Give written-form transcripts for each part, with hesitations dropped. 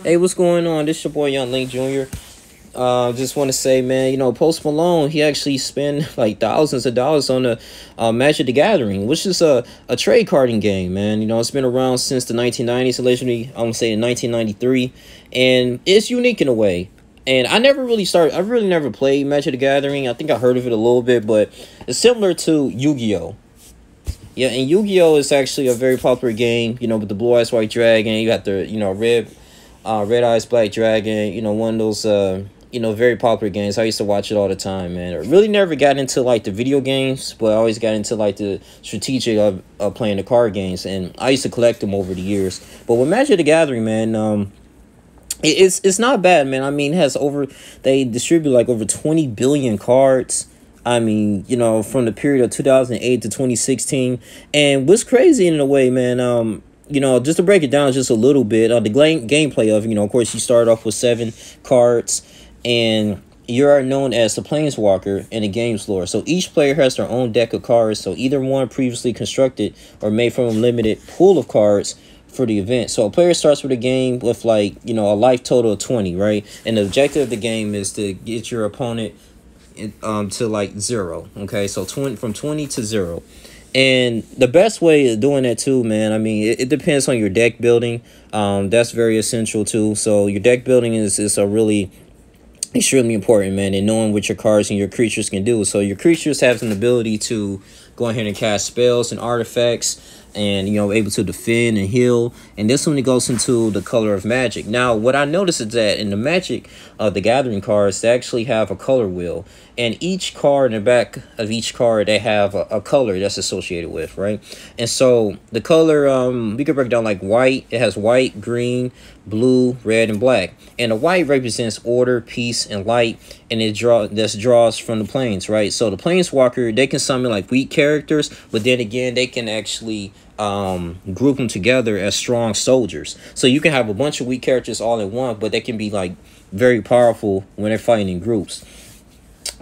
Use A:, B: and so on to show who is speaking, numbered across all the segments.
A: Hey, what's going on? This your boy Young Link Jr. Just want to say, man, you know, Post Malone, he actually spent like thousands of dollars on the Magic the Gathering, which is a trade carding game, man. You know, it's been around since the 1990s, allegedly, I'm gonna say in 1993, and it's unique in a way. And I really never played Magic the Gathering. I think I heard of it a little bit, but it's similar to Yu-Gi-Oh! Yeah, and Yu-Gi-Oh! Is actually a very popular game, you know, with the Blue Eyes White Dragon. You got the, you know, Red Eyes Black Dragon, you know, one of those, you know, very popular games. I used to watch it all the time, man. I really never got into, like, the video games, but I always got into, like, the strategic of playing the card games, and I used to collect them over the years. But with Magic the Gathering, man, it's not bad, man. I mean, they distribute, like, over 20 billion cards. I mean, you know, from the period of 2008 to 2016. And what's crazy in a way, man, you know, just to break it down just a little bit, the gameplay of, you know, of course, you start off with 7 cards, and you're known as the Planeswalker in the game's lore. So each player has their own deck of cards, so either one previously constructed or made from a limited pool of cards for the event. So a player starts with a game with, like, you know, a life total of 20, right? And the objective of the game is to get your opponent to like 0. Okay, so from 20 to 0. And the best way of doing that too, man, I mean, it depends on your deck building. That's very essential too. So your deck building is a really extremely important, man, and knowing what your cards and your creatures can do. So your creatures have an ability to go ahead and cast spells and artifacts, and, you know, able to defend and heal. And this one goes into the color of Magic. Now, what I noticed is that in the Magic the Gathering cards, they actually have a color wheel, and each card in the back of each card, they have a color that's associated with, right? And so the color, we could break it down like white. It has white, green, blue, red, and black. And the white represents order, peace, and light, and it draws from the planes, right? So the Planeswalker, they can summon like weak characters, but then again, they can actually group them together as strong soldiers. So you can have a bunch of weak characters all in one, but they can be like very powerful when they're fighting in groups.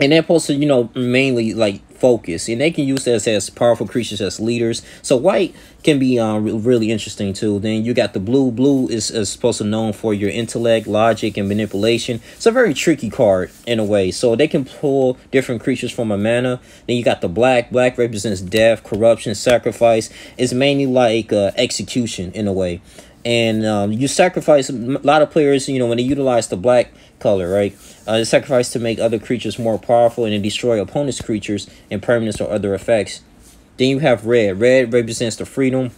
A: And they're supposed to, you know, mainly like focus, and they can use this as powerful creatures as leaders. So white can be really interesting too. Then you got the blue. Blue is supposed to be known for your intellect, logic, and manipulation. It's a very tricky card in a way. So they can pull different creatures from a mana. Then you got the black. Black represents death, corruption, sacrifice. It's mainly like execution in a way. And you sacrifice. A lot of players, you know, when they utilize the black color, right, they sacrifice to make other creatures more powerful and to destroy opponents' creatures and permanents or other effects. Then you have red. Red represents the freedom,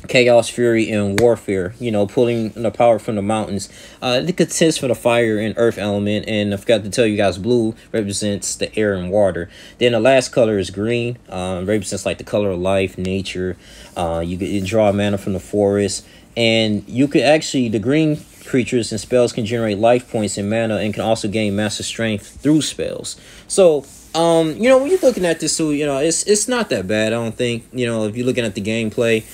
A: chaos, fury, and warfare, you know, pulling the power from the mountains. It consists for the fire and earth element. And I forgot to tell you guys, blue represents the air and water. Then the last color is green. Represents like the color of life, nature. You can draw mana from the forest. And you could actually, the green creatures and spells can generate life points and mana, and can also gain massive strength through spells. So, you know, when you're looking at this too, you know, it's not that bad, I don't think. You know, if you're looking at the gameplay,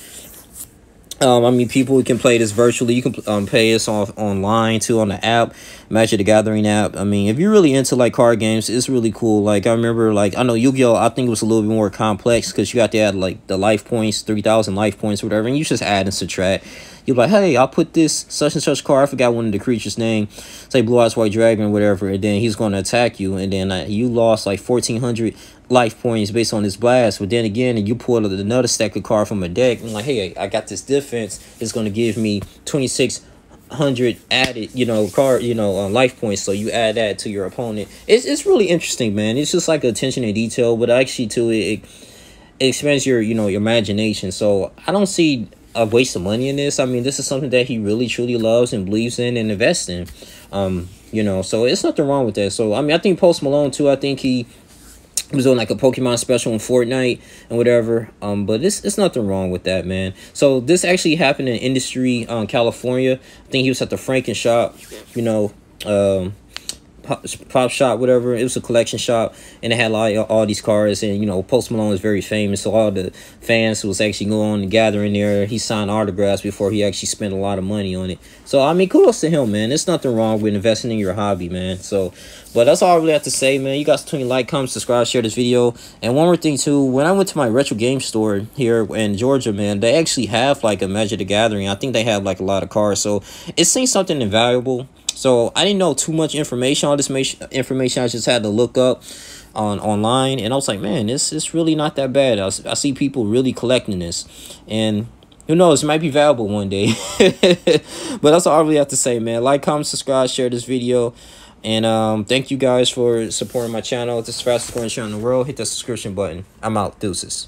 A: I mean, people can play this virtually. You can play this online too, on the app, Magic the Gathering app. I mean, if you're really into like card games, it's really cool. Like I remember, like I know Yu-Gi-Oh! I think it was a little bit more complex because you got to add like the life points, 3,000 life points, or whatever, and you just add and subtract. You're like, hey, I'll put this such and such card. I forgot one of the creatures' name, say Blue Eyes White Dragon or whatever, and then he's going to attack you, and then you lost like 1,400 life points based on this blast. But then again, you pull another stack of card from a deck, and like, hey, I got this defense. It's going to give me 2,600 added, you know, life points. So you add that to your opponent. It's really interesting, man. It's just like attention to detail, but actually too, it expands your, you know, your imagination. So I don't see a waste of money in this. I mean, this is something that he really truly loves and believes in and invests in. You know, so it's nothing wrong with that. So I mean, I think Post Malone too, I think he was doing like a Pokemon special in Fortnite and whatever. But it's nothing wrong with that, man. So this actually happened in Industry, California. I think he was at the Franken shop, you know, pop shop, whatever. It was a collection shop, and it had like all these cars. And you know, Post Malone is very famous, so all the fans who was actually going to gather in there, he signed autographs before he actually spent a lot of money on it. So I mean, kudos to him, man. There's nothing wrong with investing in your hobby, man. So, but that's all I really have to say, man. You guys continue to like, comment, subscribe, share this video. And one more thing too, when I went to my retro game store here in Georgia, man, they actually have like a Magic the Gathering. I think they have like a lot of cars, so it seems something invaluable. So I didn't know too much information on this information. I just had to look up online, and I was like, man, it's really not that bad. I see people really collecting this, and who knows, it might be valuable one day. But that's all I really have to say, man. Like, comment, subscribe, share this video. And thank you guys for supporting my channel. This is the fastest growing channel in the world. Hit that subscription button. I'm out. Deuces.